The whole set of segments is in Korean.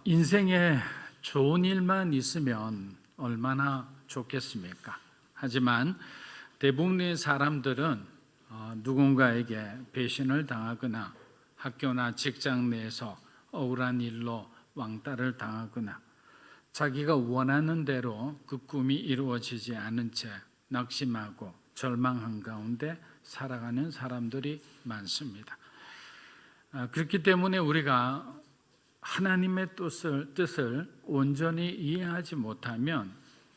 인생에 좋은 일만 있으면 얼마나 좋겠습니까? 하지만 대부분의 사람들은 누군가에게 배신을 당하거나 학교나 직장 내에서 억울한 일로 왕따를 당하거나 자기가 원하는 대로 그 꿈이 이루어지지 않은 채 낙심하고 절망한 가운데 살아가는 사람들이 많습니다. 그렇기 때문에 우리가 하나님의 뜻을 온전히 이해하지 못하면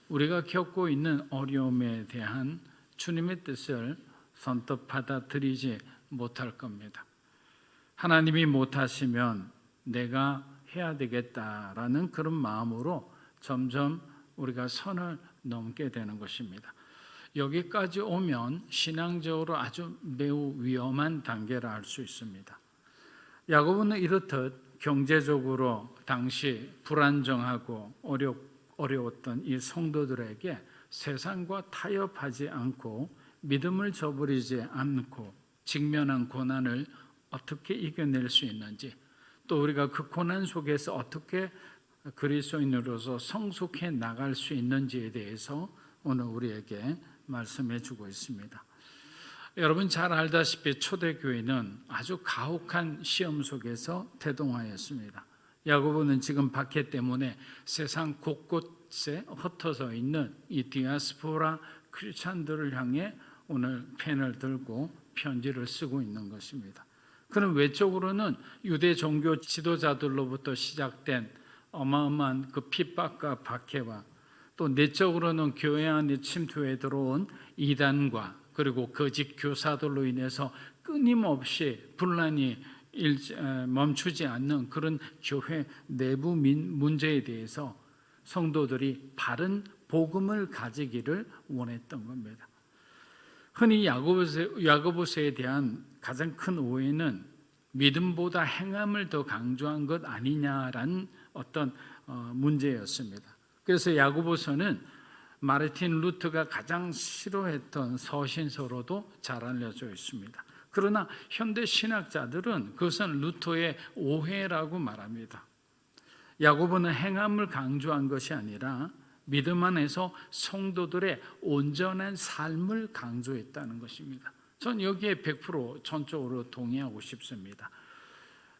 우리가 겪고 있는 어려움에 대한 주님의 뜻을 선뜻 받아들이지 못할 겁니다. 하나님이 못하시면 내가 해야 되겠다라는 그런 마음으로 점점 우리가 선을 넘게 되는 것입니다. 여기까지 오면 신앙적으로 아주 매우 위험한 단계라 할 수 있습니다. 야고보는 이렇듯 경제적으로 당시 불안정하고 어려웠던 이 성도들에게 세상과 타협하지 않고 믿음을 저버리지 않고 직면한 고난을 어떻게 이겨낼 수 있는지, 또 우리가 그 고난 속에서 어떻게 그리스도인으로서 성숙해 나갈 수 있는지에 대해서 오늘 우리에게 말씀해 주고 있습니다. 여러분 잘 알다시피 초대교회는 아주 가혹한 시험 속에서 태동하였습니다. 야고보는 지금 박해 때문에 세상 곳곳에 흩어져 있는 이 디아스포라 크리스찬들을 향해 오늘 펜을 들고 편지를 쓰고 있는 것입니다. 그는 외적으로는 유대 종교 지도자들로부터 시작된 어마어마한 그 핍박과 박해와 또 내적으로는 교회 안에 침투해 들어온 이단과 그리고 거짓 교사들로 인해서 끊임없이 분란이 멈추지 않는 그런 교회 내부 문제에 대해서 성도들이 바른 복음을 가지기를 원했던 겁니다. 흔히 야고보서에 대한 가장 큰 오해는 믿음보다 행함을 더 강조한 것 아니냐라는 어떤 문제였습니다. 그래서 야고보서는 마르틴 루터가 가장 싫어했던 서신서로도 잘 알려져 있습니다. 그러나 현대 신학자들은 그것은 루터의 오해라고 말합니다. 야고보는 행함을 강조한 것이 아니라 믿음 안에서 성도들의 온전한 삶을 강조했다는 것입니다. 전 여기에 100% 전적으로 동의하고 싶습니다.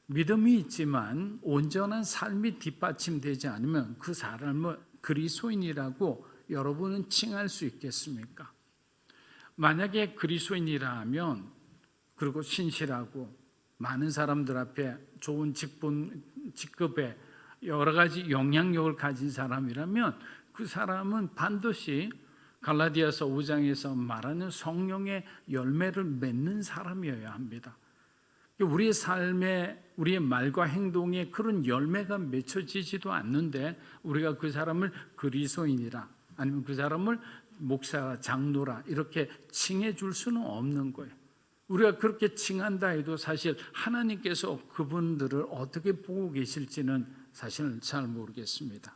믿음이 있지만 온전한 삶이 뒷받침되지 않으면 그 사람을 그리스도인이라고 여러분은 칭할 수 있겠습니까? 만약에 그리스도인이라 하면 그리고 신실하고 많은 사람들 앞에 좋은 직급에 여러 가지 영향력을 가진 사람이라면 그 사람은 반드시 갈라디아서 5장에서 말하는 성령의 열매를 맺는 사람이어야 합니다. 우리의 삶에 우리의 말과 행동에 그런 열매가 맺혀지지도 않는데 우리가 그 사람을 그리스도인이라 아니면 그 사람을 목사, 장로라 이렇게 칭해 줄 수는 없는 거예요. 우리가 그렇게 칭한다 해도 사실 하나님께서 그분들을 어떻게 보고 계실지는 사실 잘 모르겠습니다.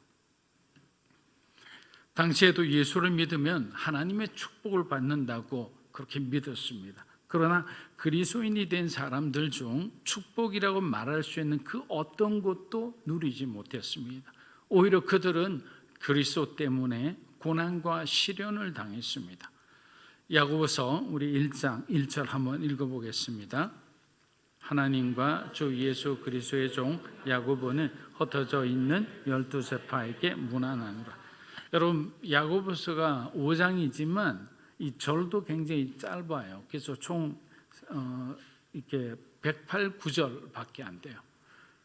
당시에도 예수를 믿으면 하나님의 축복을 받는다고 그렇게 믿었습니다. 그러나 그리스도인이 된 사람들 중 축복이라고 말할 수 있는 그 어떤 것도 누리지 못했습니다. 오히려 그들은 그리스도 때문에 고난과 시련을 당했습니다. 야고보서 우리 1장 1절 한번 읽어보겠습니다. 하나님과 주 예수 그리스도의 종 야고보는 흩어져 있는 12세파에게 문안하노라. 여러분 야고보서가 5장이지만 이 절도 굉장히 짧아요. 그래서 총 이렇게 108구절밖에 안 돼요.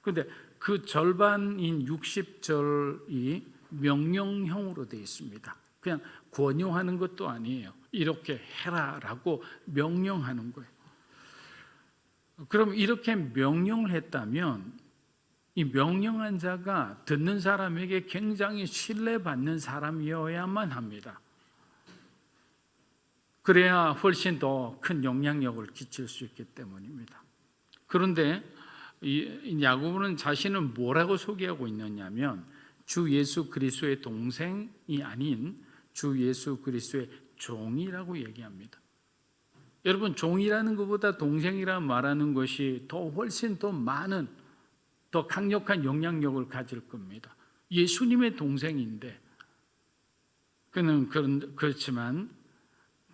그런데 그 절반인 60절이 명령형으로 되어 있습니다. 그냥 권유하는 것도 아니에요. 이렇게 해라라고 명령하는 거예요. 그럼 이렇게 명령을 했다면 이 명령한 자가 듣는 사람에게 굉장히 신뢰받는 사람이어야만 합니다. 그래야 훨씬 더 큰 영향력을 끼칠 수 있기 때문입니다. 그런데 이 야고보는 자신을 뭐라고 소개하고 있느냐면 주 예수 그리스도의 동생이 아닌 주 예수 그리스도의 종이라고 얘기합니다. 여러분 종이라는 것보다 동생이라 말하는 것이 훨씬 더 많은 더 강력한 영향력을 가질 겁니다. 예수님의 동생인데 그는 그렇지만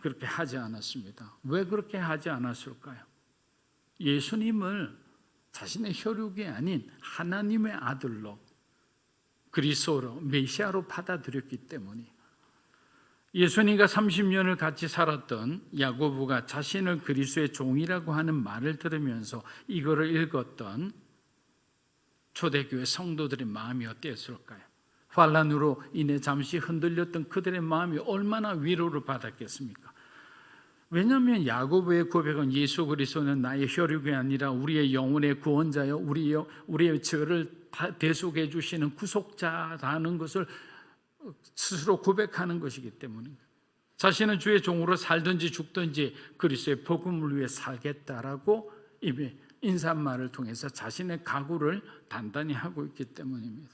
그렇게 하지 않았습니다. 왜 그렇게 하지 않았을까요? 예수님을 자신의 혈육이 아닌 하나님의 아들로 그리스도로 메시아로 받아들였기 때문이에요. 예수님과 30년을 같이 살았던 야고보가 자신을 그리스도의 종이라고 하는 말을 들으면서 이거를 읽었던 초대교회 성도들의 마음이 어땠을까요? 환난으로 인해 잠시 흔들렸던 그들의 마음이 얼마나 위로를 받았겠습니까? 왜냐하면 야고보의 고백은 예수 그리스도는 나의 혈육이 아니라 우리의 영혼의 구원자여 우리의 죄를 대속해 주시는 구속자라는 것을 스스로 고백하는 것이기 때문입니다. 자신은 주의 종으로 살든지 죽든지 그리스도의 복음을 위해 살겠다라고 이미 인사말을 통해서 자신의 각오를 단단히 하고 있기 때문입니다.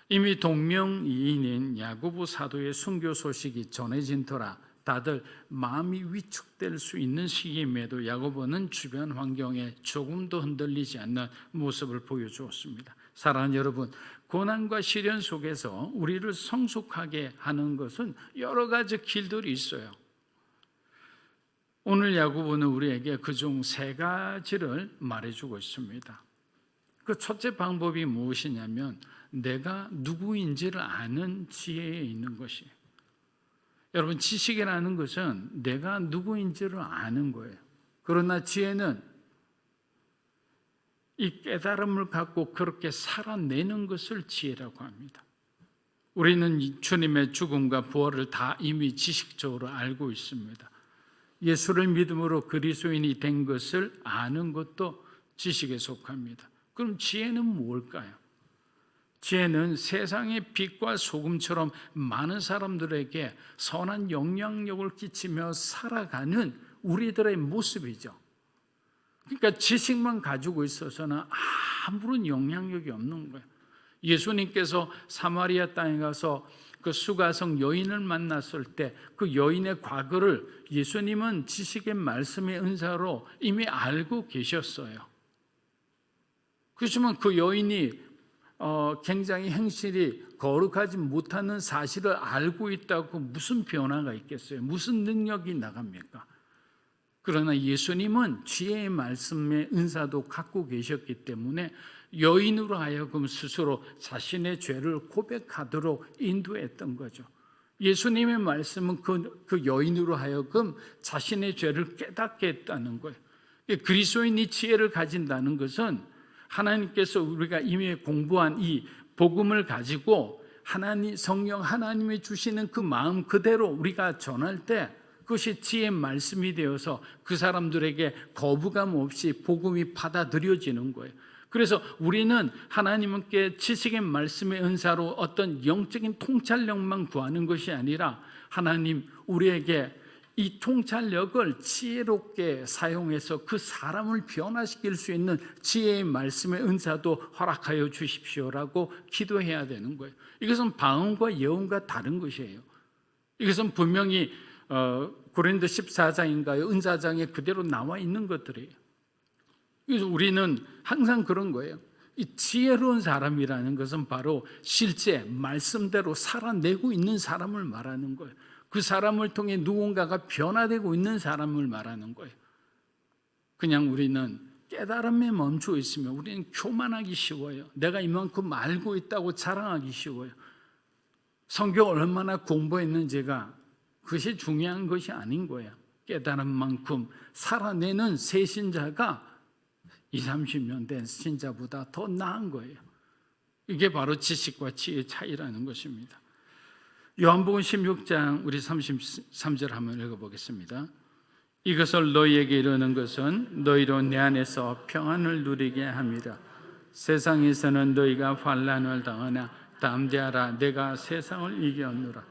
이미 동명이인인 야고보 사도의 순교 소식이 전해진 터라 다들 마음이 위축될 수 있는 시기임에도 야고보는 주변 환경에 조금도 흔들리지 않는 모습을 보여주었습니다. 사랑하는 여러분, 고난과 시련 속에서 우리를 성숙하게 하는 것은 여러 가지 길들이 있어요. 오늘 야고보는 우리에게 그중 3가지를 말해주고 있습니다. 그 첫째 방법이 무엇이냐면 내가 누구인지를 아는 지혜에 있는 것이에요. 여러분, 지식이라는 것은 내가 누구인지를 아는 거예요. 그러나 지혜는 이 깨달음을 갖고 그렇게 살아내는 것을 지혜라고 합니다. 우리는 주님의 죽음과 부활을 다 이미 지식적으로 알고 있습니다. 예수를 믿음으로 그리스도인이 된 것을 아는 것도 지식에 속합니다. 그럼 지혜는 뭘까요? 지혜는 세상의 빛과 소금처럼 많은 사람들에게 선한 영향력을 끼치며 살아가는 우리들의 모습이죠. 그러니까 지식만 가지고 있어서는 아무런 영향력이 없는 거예요. 예수님께서 사마리아 땅에 가서 그 수가성 여인을 만났을 때 그 여인의 과거를 예수님은 지식의 말씀의 은사로 이미 알고 계셨어요. 그렇지만 그 여인이 굉장히 행실이 거룩하지 못하는 사실을 알고 있다고 무슨 변화가 있겠어요? 무슨 능력이 나갑니까? 그러나 예수님은 지혜의 말씀의 은사도 갖고 계셨기 때문에 여인으로 하여금 스스로 자신의 죄를 고백하도록 인도했던 거죠. 예수님의 말씀은 그 여인으로 하여금 자신의 죄를 깨닫게 했다는 거예요. 그리스도인이 지혜를 가진다는 것은 하나님께서 우리가 이미 공부한 이 복음을 가지고 성령 하나님이 주시는 그 마음 그대로 우리가 전할 때 그것이 지혜의 말씀이 되어서 그 사람들에게 거부감 없이 복음이 받아들여지는 거예요. 그래서 우리는 하나님께 지식의 말씀의 은사로 어떤 영적인 통찰력만 구하는 것이 아니라 하나님 우리에게 이 통찰력을 지혜롭게 사용해서 그 사람을 변화시킬 수 있는 지혜의 말씀의 은사도 허락하여 주십시오라고 기도해야 되는 거예요. 이것은 방언과 예언과 다른 것이에요. 이것은 분명히 고린도 14장인가요? 은사장에 그대로 나와 있는 것들이에요. 그래서 우리는 항상 그런 거예요. 이 지혜로운 사람이라는 것은 바로 실제 말씀대로 살아내고 있는 사람을 말하는 거예요. 그 사람을 통해 누군가가 변화되고 있는 사람을 말하는 거예요. 그냥 우리는 깨달음에 멈춰 있으면 우리는 교만하기 쉬워요. 내가 이만큼 알고 있다고 자랑하기 쉬워요. 성경 얼마나 공부했는지가 그것이 중요한 것이 아닌 거예요. 깨달은 만큼 살아내는 새 신자가 20, 30년 된 신자보다 더 나은 거예요. 이게 바로 지식과 지혜의 차이라는 것입니다. 요한복음 16장 우리 33절 한번 읽어보겠습니다. 이것을 너희에게 이르는 것은 너희로 내 안에서 평안을 누리게 함이라. 세상에서는 너희가 환난을 당하나 담대하라. 내가 세상을 이겼노라.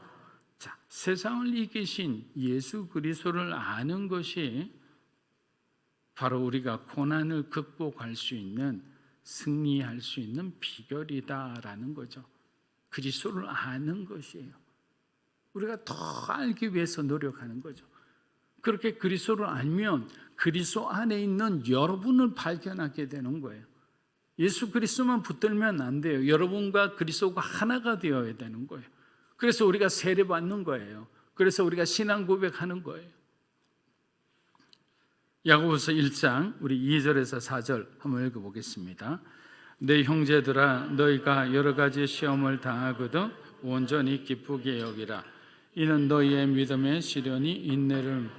자, 세상을 이기신 예수 그리스도를 아는 것이 바로 우리가 고난을 극복할 수 있는, 승리할 수 있는 비결이다라는 거죠. 그리스도를 아는 것이에요. 우리가 더 알기 위해서 노력하는 거죠. 그렇게 그리스도를 알면 그리스도 안에 있는 여러분을 발견하게 되는 거예요. 예수 그리스도만 붙들면 안 돼요. 여러분과 그리스도가 하나가 되어야 되는 거예요. 그래서 우리가 세례 받는 거예요. 그래서 우리가 신앙 고백하는 거예요. 야고보서 1장 우리 2절에서 4절 한번 읽어보겠습니다. 내 형제들아 너희가 여러 가지 시험을 당하거든 온전히 기쁘게 여기라. 이는 너희의 믿음의 시련이 인내를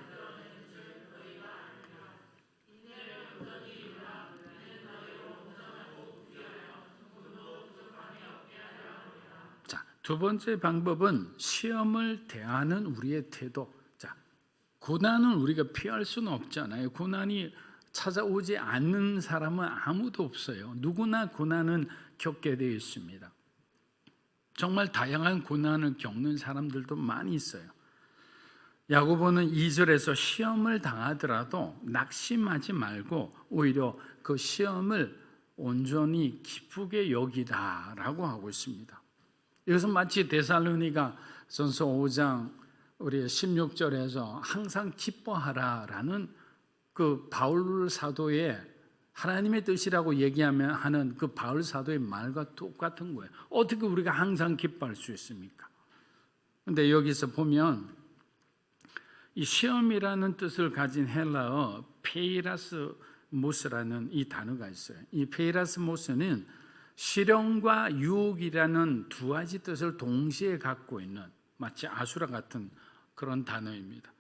자, 두 번째 방법은 시험을 대하는 우리의 태도. 자, 고난은 우리가 피할 수는 없잖아요. 고난이 찾아오지 않는 사람은 아무도 없어요. 누구나 고난은 겪게 되어 있습니다. 정말 다양한 고난을 겪는 사람들도 많이 있어요. 야고보는 2절에서 시험을 당하더라도 낙심하지 말고 오히려 그 시험을 온전히 기쁘게 여기라라고 하고 있습니다. 이것은 마치 데살로니가 전서 5장 우리 16절에서 항상 기뻐하라라는 그 바울 사도의 하나님의 뜻이라고 얘기하면 하는 그 바울 사도의 말과 똑같은 거예요. 어떻게 우리가 항상 기뻐할 수 있습니까? 근데 여기서 보면 이 시험이라는 뜻을 가진 헬라어 페이라스모스라는 이 단어가 있어요. 이 페이라스모스는 실현과 유혹이라는 두 가지 뜻을 동시에 갖고 있는 마치 아수라 같은 그런 단어입니다.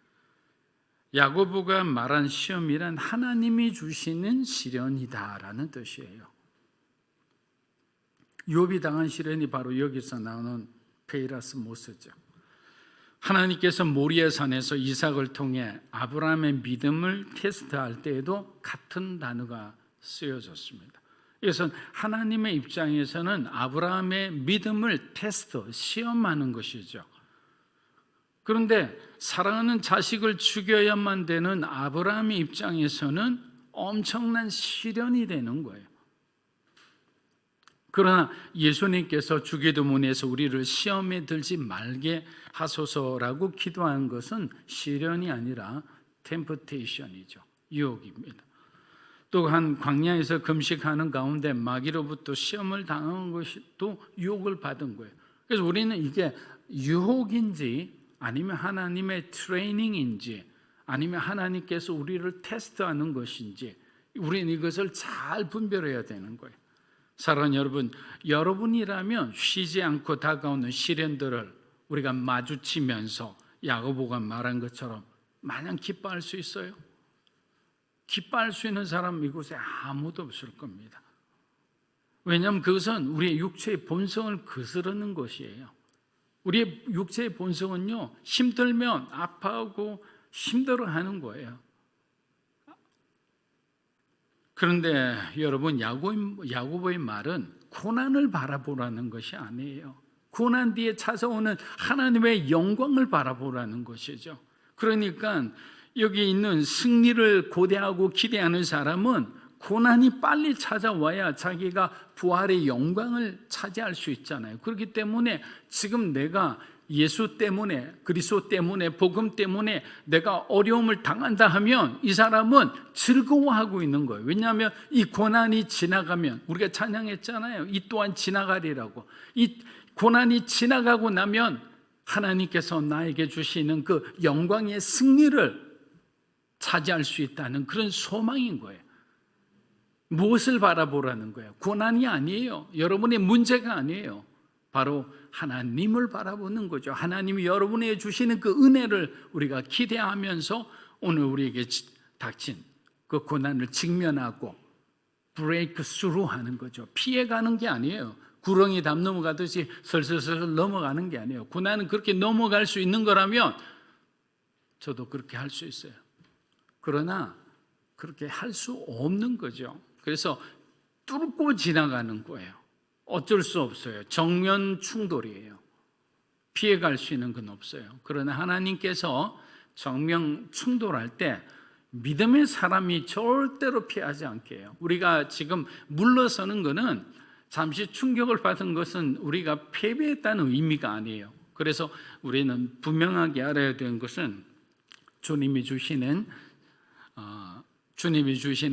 야고보가 말한 시험이란 하나님이 주시는 시련이다라는 뜻이에요. 욥이 당한 시련이 바로 여기서 나오는 페이라스모스죠. 하나님께서 모리아 산에서 이삭을 통해 아브라함의 믿음을 테스트할 때에도 같은 단어가 쓰여졌습니다. 이것은 하나님의 입장에서는 아브라함의 믿음을 테스트, 시험하는 것이죠. 그런데 사랑하는 자식을 죽여야만 되는 아브라함의 입장에서는 엄청난 시련이 되는 거예요. 그러나 예수님께서 주기도문에서 우리를 시험에 들지 말게 하소서라고 기도한 것은 시련이 아니라 템프테이션이죠. 유혹입니다. 또한 광야에서 금식하는 가운데 마귀로부터 시험을 당한 것이 또 유혹을 받은 거예요. 그래서 우리는 이게 유혹인지 아니면 하나님의 트레이닝인지 아니면 하나님께서 우리를 테스트하는 것인지 우리는 이것을 잘 분별해야 되는 거예요. 사랑하는 여러분, 여러분이라면 쉬지 않고 다가오는 시련들을 우리가 마주치면서 야고보가 말한 것처럼 마냥 기뻐할 수 있어요? 기뻐할 수 있는 사람 이곳에 아무도 없을 겁니다. 왜냐하면 그것은 우리의 육체의 본성을 거스르는 것이에요. 우리의 육체의 본성은요, 힘들면 아파하고 힘들어하는 거예요. 그런데 여러분, 야고보의 말은 고난을 바라보라는 것이 아니에요. 고난 뒤에 찾아오는 하나님의 영광을 바라보라는 것이죠. 그러니까 여기 있는 승리를 고대하고 기대하는 사람은 고난이 빨리 찾아와야 자기가 부활의 영광을 차지할 수 있잖아요. 그렇기 때문에 지금 내가 예수 때문에, 그리스도 때문에, 복음 때문에 내가 어려움을 당한다 하면 이 사람은 즐거워하고 있는 거예요. 왜냐하면 이 고난이 지나가면, 우리가 찬양했잖아요. 이 또한 지나가리라고. 이 고난이 지나가고 나면 하나님께서 나에게 주시는 그 영광의 승리를 차지할 수 있다는 그런 소망인 거예요. 무엇을 바라보라는 거예요? 고난이 아니에요. 여러분의 문제가 아니에요. 바로 하나님을 바라보는 거죠. 하나님이 여러분에게 주시는 그 은혜를 우리가 기대하면서 오늘 우리에게 닥친 그 고난을 직면하고 브레이크 스루 하는 거죠. 피해가는 게 아니에요. 구렁이 담 넘어가듯이 설설설 넘어가는 게 아니에요. 고난은 그렇게 넘어갈 수 있는 거라면 저도 그렇게 할 수 있어요. 그러나 그렇게 할 수 없는 거죠. 그래서 뚫고 지나가는 거예요. 어쩔 수 없어요. 정면 충돌이에요. 피해갈 수 있는 건 없어요. 그러나 하나님께서 정면 충돌할 때 믿음의 사람이 절대로 피하지 않게 해요. 우리가 지금 물러서는 것은 잠시 충격을 받은 것은 우리가 패배했다는 의미가 아니에요. 그래서 우리는 분명하게 알아야 되는 것은 주님이 주시는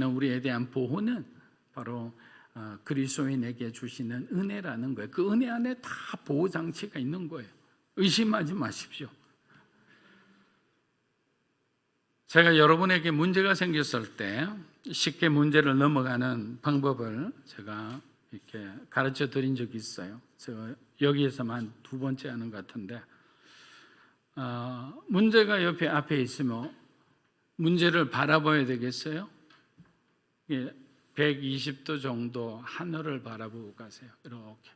우리에 대한 보호는 바로 그리스도인에게 주시는 은혜라는 거예요. 그 은혜 안에 다 보호 장치가 있는 거예요. 의심하지 마십시오. 제가 여러분에게 문제가 생겼을 때 쉽게 문제를 넘어가는 방법을 제가 이렇게 가르쳐 드린 적이 있어요. 제가 여기에서만 2번째 하는 것 같은데, 문제가 앞에 있으면 문제를 바라봐야 되겠어요? 120도 정도 하늘을 바라보고 가세요. 이렇게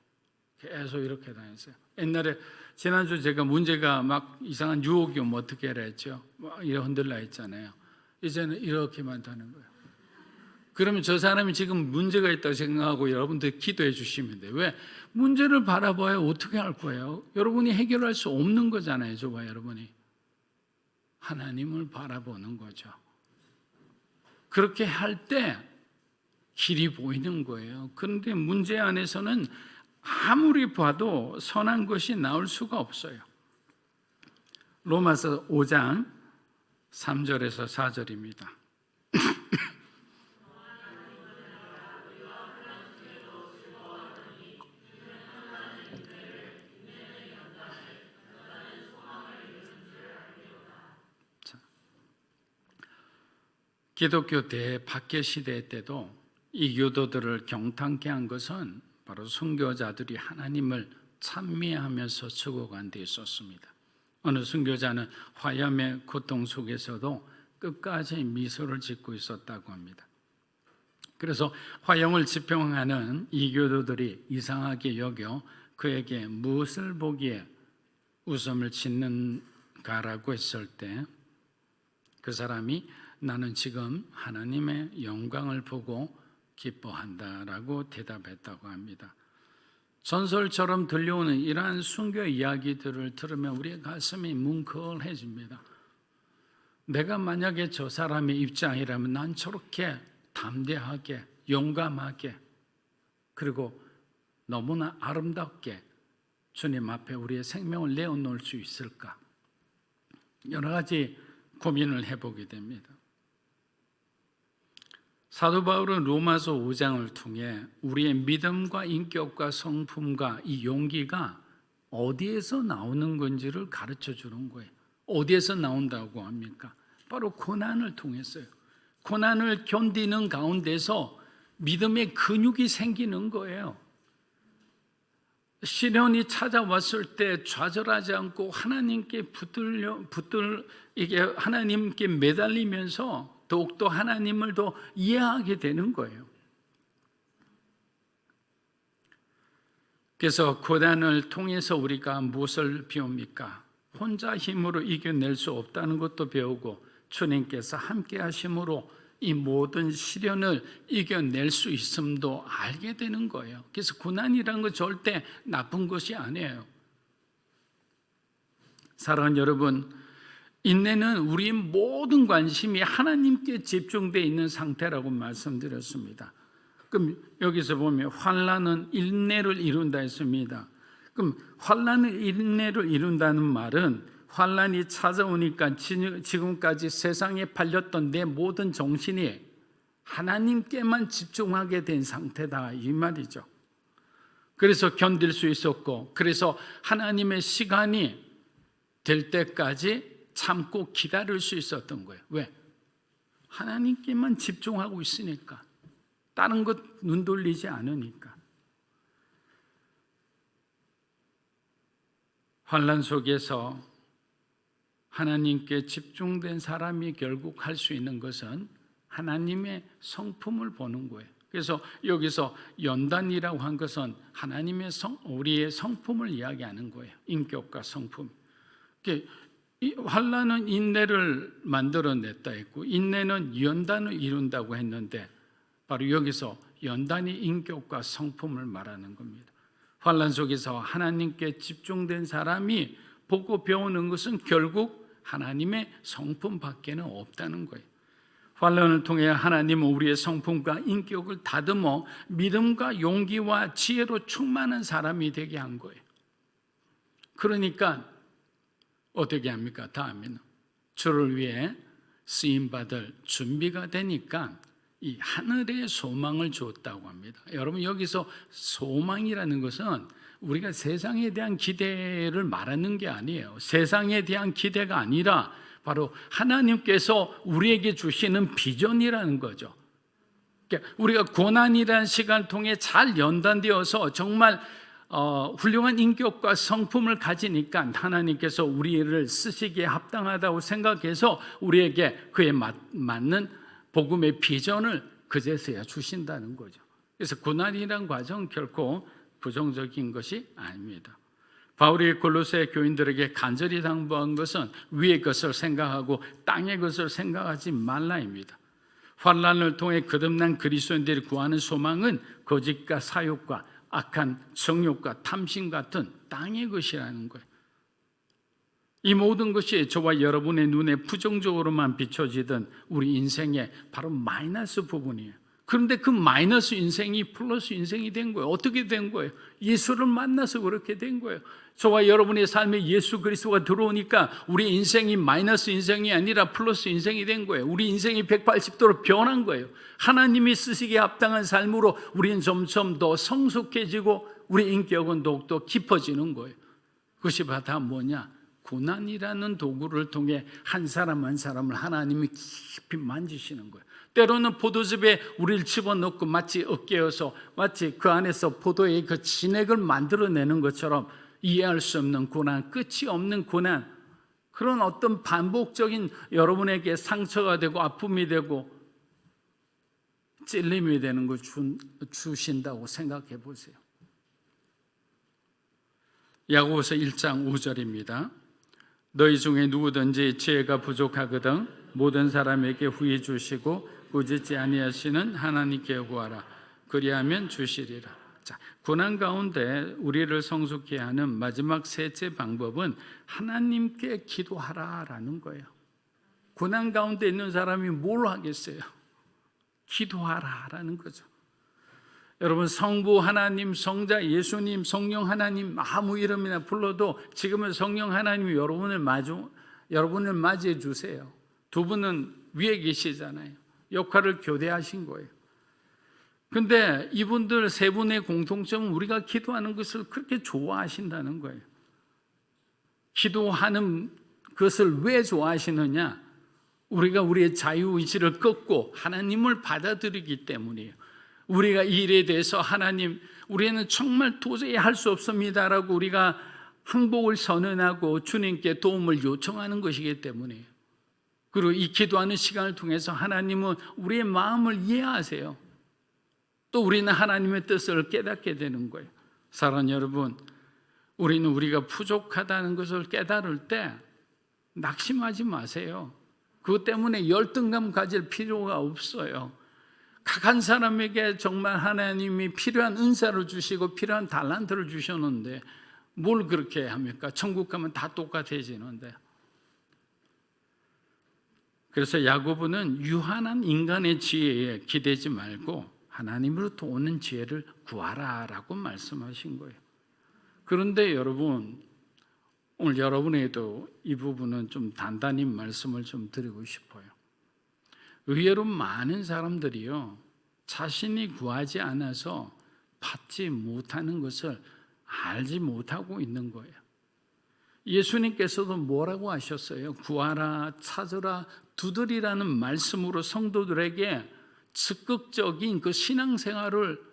계속 이렇게 다녔어요. 옛날에 지난주 제가 문제가 막 이상한 유혹이 오면 어떻게 해야 했죠? 막 이렇게 흔들라 했잖아요. 이제는 이렇게만 다는 거예요. 그러면 저 사람이 지금 문제가 있다고 생각하고 여러분들 기도해 주시면 돼요. 왜? 문제를 바라봐야 어떻게 할 거예요? 여러분이 해결할 수 없는 거잖아요. 저와 여러분이. 하나님을 바라보는 거죠. 그렇게 할 때 길이 보이는 거예요. 그런데 문제 안에서는 아무리 봐도 선한 것이 나올 수가 없어요. 로마서 5장 3절에서 4절입니다. 기독교 대박해 시대 때도 이 교도들을 경탄케 한 것은 바로 순교자들이 하나님을 찬미하면서 죽어간 데 있었습니다. 어느 순교자는 화염의 고통 속에서도 끝까지 미소를 짓고 있었다고 합니다. 그래서 화형을 집행하는 이 교도들이 이상하게 여겨 그에게 무엇을 보기에 웃음을 짓는가라고 했을 때 그 사람이 나는 지금 하나님의 영광을 보고 기뻐한다라고 대답했다고 합니다. 전설처럼 들려오는 이러한 순교 이야기들을 들으면 우리의 가슴이 뭉클해집니다. 내가 만약에 저 사람의 입장이라면 난 저렇게 담대하게 용감하게 그리고 너무나 아름답게 주님 앞에 우리의 생명을 내어놓을 수 있을까? 여러 가지 고민을 해보게 됩니다. 사도 바울은 로마서 5장을 통해 우리의 믿음과 인격과 성품과 이 용기가 어디에서 나오는 건지를 가르쳐 주는 거예요. 어디에서 나온다고 합니까? 바로 고난을 통해서요. 고난을 견디는 가운데서 믿음의 근육이 생기는 거예요. 시련이 찾아왔을 때 좌절하지 않고 하나님께 이게 하나님께 매달리면서 더욱더 하나님을 더 이해하게 되는 거예요. 그래서 고난을 통해서 우리가 무엇을 배웁니까? 혼자 힘으로 이겨낼 수 없다는 것도 배우고 주님께서 함께 하심으로 이 모든 시련을 이겨낼 수 있음도 알게 되는 거예요. 그래서 고난이라는 건 절대 나쁜 것이 아니에요. 사랑하는 여러분, 인내는 우리의 모든 관심이 하나님께 집중되어 있는 상태라고 말씀드렸습니다. 그럼 여기서 보면 환난은 인내를 이룬다 했습니다. 그럼 환난은 인내를 이룬다는 말은 환난이 찾아오니까 지금까지 세상에 팔렸던 내 모든 정신이 하나님께만 집중하게 된 상태다 이 말이죠. 그래서 견딜 수 있었고 그래서 하나님의 시간이 될 때까지 참고 기다릴 수 있었던 거예요. 왜? 하나님께만 집중하고 있으니까. 다른 것 눈 돌리지 않으니까. 환난 속에서 하나님께 집중된 사람이 결국 할 수 있는 것은 하나님의 성품을 보는 거예요. 그래서 여기서 연단이라고 한 것은 하나님의 우리의 성품을 이야기하는 거예요. 인격과 성품. 환난은 인내를 만들어냈다 했고 인내는 연단을 이룬다고 했는데 바로 여기서 연단이 인격과 성품을 말하는 겁니다. 환난 속에서 하나님께 집중된 사람이 보고 배우는 것은 결국 하나님의 성품밖에는 없다는 거예요. 환난을 통해 하나님은 우리의 성품과 인격을 다듬어 믿음과 용기와 지혜로 충만한 사람이 되게 한 거예요. 그러니까 어떻게 합니까? 다음에는 주를 위해 쓰임받을 준비가 되니까 이 하늘의 소망을 주었다고 합니다. 여러분, 여기서 소망이라는 것은 우리가 세상에 대한 기대를 말하는 게 아니에요. 세상에 대한 기대가 아니라 바로 하나님께서 우리에게 주시는 비전이라는 거죠. 그러니까 우리가 고난이라는 시간을 통해 잘 연단되어서 정말 훌륭한 인격과 성품을 가지니까 하나님께서 우리를 쓰시기에 합당하다고 생각해서 우리에게 그에 맞는 복음의 비전을 그제서야 주신다는 거죠. 그래서 고난이란 과정은 결코 부정적인 것이 아닙니다. 바울이 골로새 교인들에게 간절히 당부한 것은 위의 것을 생각하고 땅의 것을 생각하지 말라입니다. 환난을 통해 거듭난 그리스도인들이 구하는 소망은 거짓과 사욕과 악한 정욕과 탐심 같은 땅의 것이라는 거예요. 이 모든 것이 저와 여러분의 눈에 부정적으로만 비춰지던 우리 인생의 바로 마이너스 부분이에요. 그런데 그 마이너스 인생이 플러스 인생이 된 거예요. 어떻게 된 거예요? 예수를 만나서 그렇게 된 거예요. 저와 여러분의 삶에 예수 그리스도가 들어오니까 우리 인생이 마이너스 인생이 아니라 플러스 인생이 된 거예요. 우리 인생이 180도로 변한 거예요. 하나님이 쓰시기에 합당한 삶으로 우리는 점점 더 성숙해지고 우리 인격은 더욱더 깊어지는 거예요. 그것이 다 뭐냐? 고난이라는 도구를 통해 한 사람 한 사람을 하나님이 깊이 만지시는 거예요. 때로는 포도즙에 우리를 집어넣고 마치 어깨여서 마치 그 안에서 포도의 그 진액을 만들어내는 것처럼 이해할 수 없는 고난, 끝이 없는 고난, 그런 어떤 반복적인 여러분에게 상처가 되고 아픔이 되고 찔림이 되는 걸 주신다고 생각해 보세요. 야고보서 1장 5절입니다. 너희 중에 누구든지 지혜가 부족하거든 모든 사람에게 후히 주시고 꾸짖지 아니하시는 하나님께 구하라. 그리하면 주시리라. 자, 고난 가운데 우리를 성숙케 하는 마지막 셋째 방법은 하나님께 기도하라라는 거예요. 고난 가운데 있는 사람이 뭘 하겠어요? 기도하라라는 거죠. 여러분, 성부 하나님, 성자 예수님, 성령 하나님 아무 이름이나 불러도 지금은 성령 하나님이 여러분을 맞이해 주세요. 두 분은 위에 계시잖아요. 역할을 교대하신 거예요. 근데 이분들 세 분의 공통점은 우리가 기도하는 것을 그렇게 좋아하신다는 거예요. 기도하는 것을 왜 좋아하시느냐? 우리가 우리의 자유의지를 꺾고 하나님을 받아들이기 때문이에요. 우리가 이 일에 대해서 하나님, 우리는 정말 도저히 할 수 없습니다라고 우리가 항복을 선언하고 주님께 도움을 요청하는 것이기 때문이에요. 그리고 이 기도하는 시간을 통해서 하나님은 우리의 마음을 이해하세요. 또 우리는 하나님의 뜻을 깨닫게 되는 거예요. 사랑하는 여러분, 우리는 우리가 부족하다는 것을 깨달을 때 낙심하지 마세요. 그것 때문에 열등감 가질 필요가 없어요. 각 한 사람에게 정말 하나님이 필요한 은사를 주시고 필요한 달란트를 주셨는데 뭘 그렇게 합니까? 천국 가면 다 똑같아지는데. 그래서 야고보는 유한한 인간의 지혜에 기대지 말고 하나님으로부터 오는 지혜를 구하라라고 말씀하신 거예요. 그런데 여러분, 오늘 여러분에게도 이 부분은 좀 단단히 말씀을 좀 드리고 싶어요. 의외로 많은 사람들이요, 자신이 구하지 않아서 받지 못하는 것을 알지 못하고 있는 거예요. 예수님께서도 뭐라고 하셨어요? 구하라, 찾으라, 두드리라는 말씀으로 성도들에게 적극적인 그 신앙생활을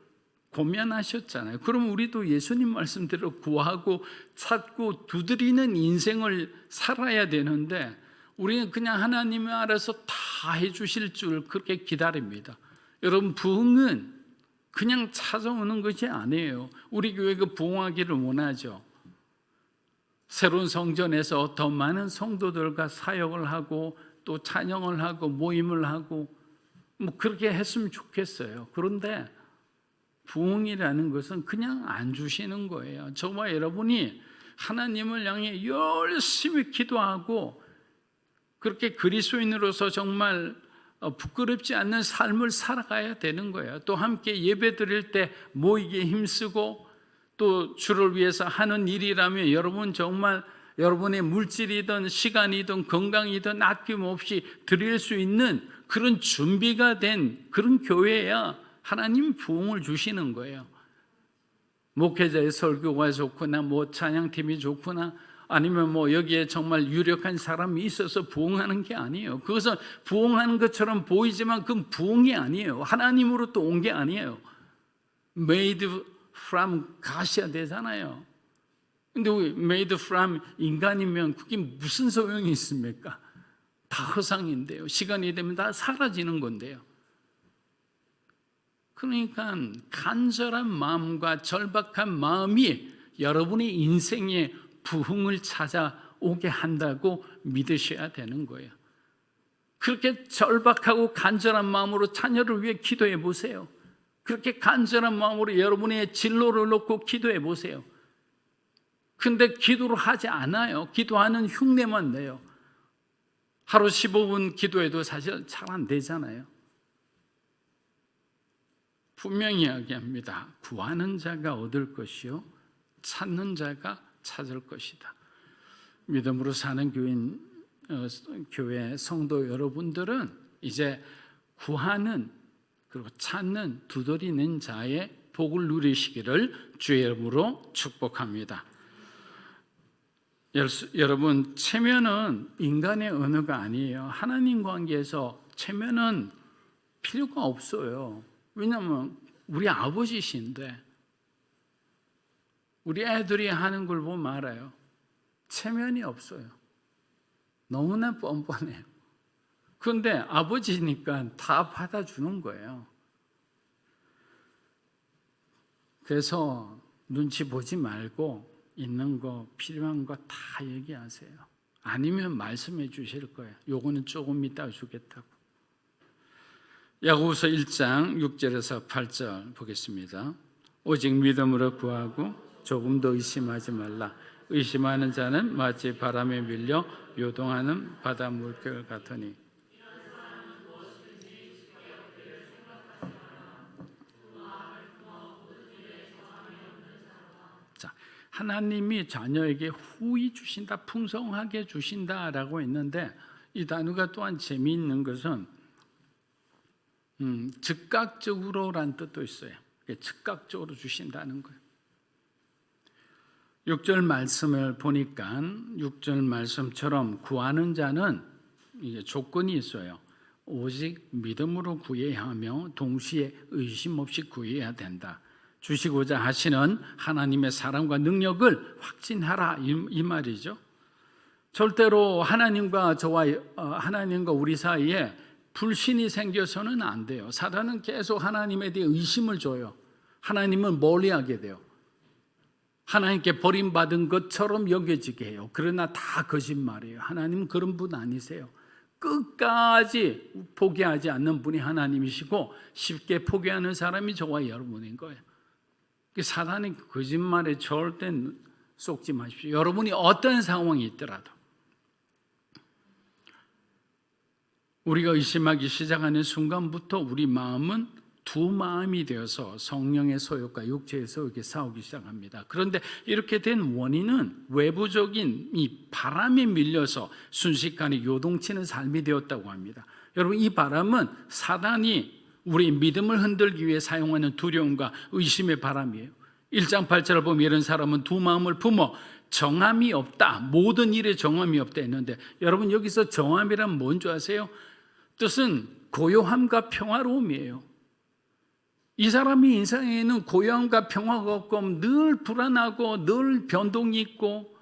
고면하셨잖아요. 그럼 우리도 예수님 말씀대로 구하고 찾고 두드리는 인생을 살아야 되는데 우리는 그냥 하나님이 알아서 다 해주실 줄 그렇게 기다립니다. 여러분, 부흥은 그냥 찾아오는 것이 아니에요. 우리 교회가 부흥하기를 원하죠. 새로운 성전에서 더 많은 성도들과 사역을 하고 또 찬양을 하고 모임을 하고 뭐 그렇게 했으면 좋겠어요. 그런데 부흥이라는 것은 그냥 안 주시는 거예요. 저와 여러분이 하나님을 향해 열심히 기도하고 그렇게 그리스도인으로서 정말 부끄럽지 않는 삶을 살아가야 되는 거예요. 또 함께 예배 드릴 때 모이기에 힘쓰고 또 주를 위해서 하는 일이라면 여러분 정말 여러분의 물질이든 시간이든 건강이든 아낌없이 드릴 수 있는 그런 준비가 된 그런 교회야 하나님 부흥을 주시는 거예요. 목회자의 설교가 좋구나, 뭐 찬양팀이 좋구나, 아니면 뭐 여기에 정말 유력한 사람이 있어서 부흥하는 게 아니에요. 그것은 부흥하는 것처럼 보이지만 그건 부흥이 아니에요. 하나님으로부터 온 게 아니에요. Made from God이야 되잖아요. 근데 made from 인간이면 그게 무슨 소용이 있습니까? 다 허상인데요. 시간이 되면 다 사라지는 건데요. 그러니까 간절한 마음과 절박한 마음이 여러분의 인생에 부흥을 찾아오게 한다고 믿으셔야 되는 거예요. 그렇게 절박하고 간절한 마음으로 자녀를 위해 기도해 보세요. 그렇게 간절한 마음으로 여러분의 진로를 놓고 기도해 보세요. 근데 기도를 하지 않아요. 기도하는 흉내만 내요. 하루 15분 기도해도 사실 잘 안 되잖아요. 분명히 이야기합니다. 구하는 자가 얻을 것이요 찾는 자가 찾을 것이다. 믿음으로 사는 교회 성도 여러분들은 이제 구하는 그리고 찾는 두드리는 자의 복을 누리시기를 주의 이름으로 축복합니다. 여러분, 체면은 인간의 언어가 아니에요. 하나님 관계에서 체면은 필요가 없어요. 왜냐하면 우리 아버지신데 우리 애들이 하는 걸 보면 알아요. 체면이 없어요. 너무나 뻔뻔해요. 그런데 아버지니까 다 받아주는 거예요. 그래서 눈치 보지 말고 있는 거, 필요한 거 다 얘기하세요. 아니면 말씀해 주실 거예요. 요거는 조금 이따 주겠다고. 야고보서 1장 6절에서 8절 보겠습니다. 오직 믿음으로 구하고 조금도 의심하지 말라. 의심하는 자는 마치 바람에 밀려 요동하는 바다 물결 같으니. 자, 하나님이 자녀에게 후히 주신다, 풍성하게 주신다라고 했는데 이 단어가 또한 재미있는 것은 즉각적으로란 뜻도 있어요. 즉각적으로 주신다는 거예요. 6절 말씀을 보니까 6절 말씀처럼 구하는 자는 이게 조건이 있어요. 오직 믿음으로 구해야 하며 동시에 의심 없이 구해야 된다. 주시고자 하시는 하나님의 사랑과 능력을 확신하라 이 말이죠. 절대로 하나님과 우리 사이에 불신이 생겨서는 안 돼요. 사단은 계속 하나님에 대해 의심을 줘요. 하나님은 멀리하게 돼요. 하나님께 버림받은 것처럼 여겨지게 해요. 그러나 다 거짓말이에요. 하나님은 그런 분 아니세요. 끝까지 포기하지 않는 분이 하나님이시고 쉽게 포기하는 사람이 저와 여러분인 거예요. 사단의 거짓말에 절대 속지 마십시오. 여러분이 어떤 상황이 있더라도 우리가 의심하기 시작하는 순간부터 우리 마음은 두 마음이 되어서 성령의 소욕과 육체의 소욕에 싸우기 시작합니다. 그런데 이렇게 된 원인은 외부적인 이 바람에 밀려서 순식간에 요동치는 삶이 되었다고 합니다. 여러분, 이 바람은 사단이 우리 믿음을 흔들기 위해 사용하는 두려움과 의심의 바람이에요. 1장 8절을 보면 이런 사람은 두 마음을 품어 정함이 없다, 모든 일에 정함이 없다 했는데 여러분, 여기서 정함이란 뭔지 아세요? 뜻은 고요함과 평화로움이에요. 이 사람이 인생에는 고요함과 평화가 없고 늘 불안하고 늘 변동이 있고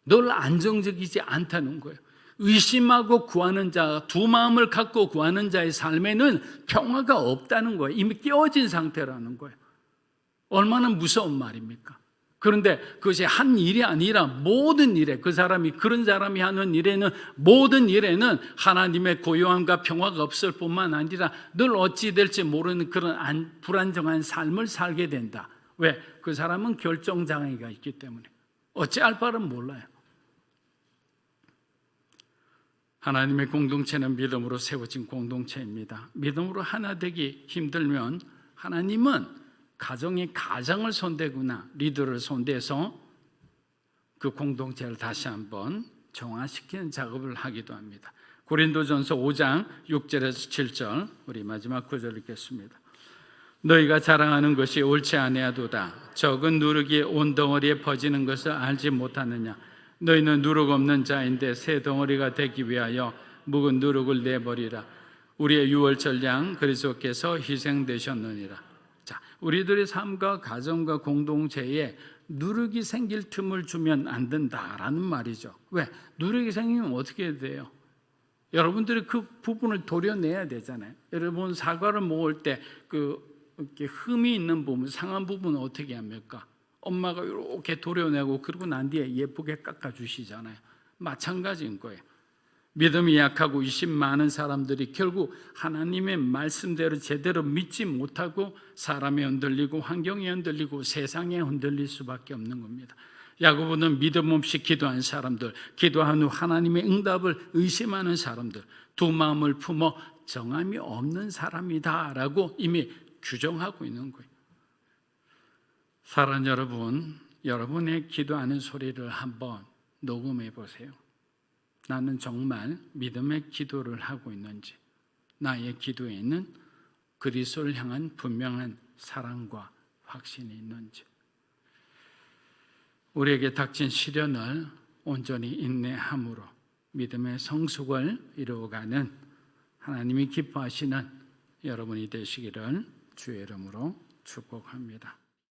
늘 안정적이지 않다는 거예요. 의심하고 구하는 자, 두 마음을 갖고 구하는 자의 삶에는 평화가 없다는 거예요. 이미 깨어진 상태라는 거예요. 얼마나 무서운 말입니까? 그런데 그것이 한 일이 아니라 모든 일에, 그런 사람이 하는 일에는, 모든 일에는 하나님의 고요함과 평화가 없을 뿐만 아니라 늘 어찌 될지 모르는 그런 불안정한 삶을 살게 된다. 왜? 그 사람은 결정장애가 있기 때문에 어찌할 바를 몰라요. 하나님의 공동체는 믿음으로 세워진 공동체입니다. 믿음으로 하나 되기 힘들면 하나님은 가정의 가장을 손대거나 리더를 손대서 그 공동체를 다시 한번 정화시키는 작업을 하기도 합니다. 고린도전서 5장 6절에서 7절 우리 마지막 구절 읽겠습니다. 너희가 자랑하는 것이 옳지 아니하도다. 적은 누룩이 온 덩어리에 퍼지는 것을 알지 못하느냐. 너희는 누룩 없는 자인데 새 덩어리가 되기 위하여 묵은 누룩을 내버리라. 우리의 유월절 양 그리스도께서 희생되셨느니라. 자, 우리들의 삶과 가정과 공동체에 누룩이 생길 틈을 주면 안 된다라는 말이죠. 왜? 누룩이 생기면 어떻게 돼요? 여러분들이 그 부분을 도려내야 되잖아요. 여러분 사과를 먹을 때 이렇게 흠이 있는 부분, 상한 부분은 어떻게 합니까? 엄마가 이렇게 도려내고 그러고 난 뒤에 예쁘게 깎아주시잖아요. 마찬가지인 거예요. 믿음이 약하고 의심 많은 사람들이 결국 하나님의 말씀대로 제대로 믿지 못하고 사람에 흔들리고 환경에 흔들리고 세상에 흔들릴 수밖에 없는 겁니다. 야고보는 믿음 없이 기도한 사람들, 기도한 후 하나님의 응답을 의심하는 사람들, 두 마음을 품어 정함이 없는 사람이다라고 이미 규정하고 있는 거예요. 사랑하는 여러분, 여러분의 기도하는 소리를 한번 녹음해 보세요. 나는 정말 믿음의 기도를 하고 있는지, 나의 기도에는 그리스도를 향한 분명한 사랑과 확신이 있는지, 우리에게 닥친 시련을 온전히 인내함으로 믿음의 성숙을 이루어가는 하나님이 기뻐하시는 여러분이 되시기를 주의 이름으로 축복합니다.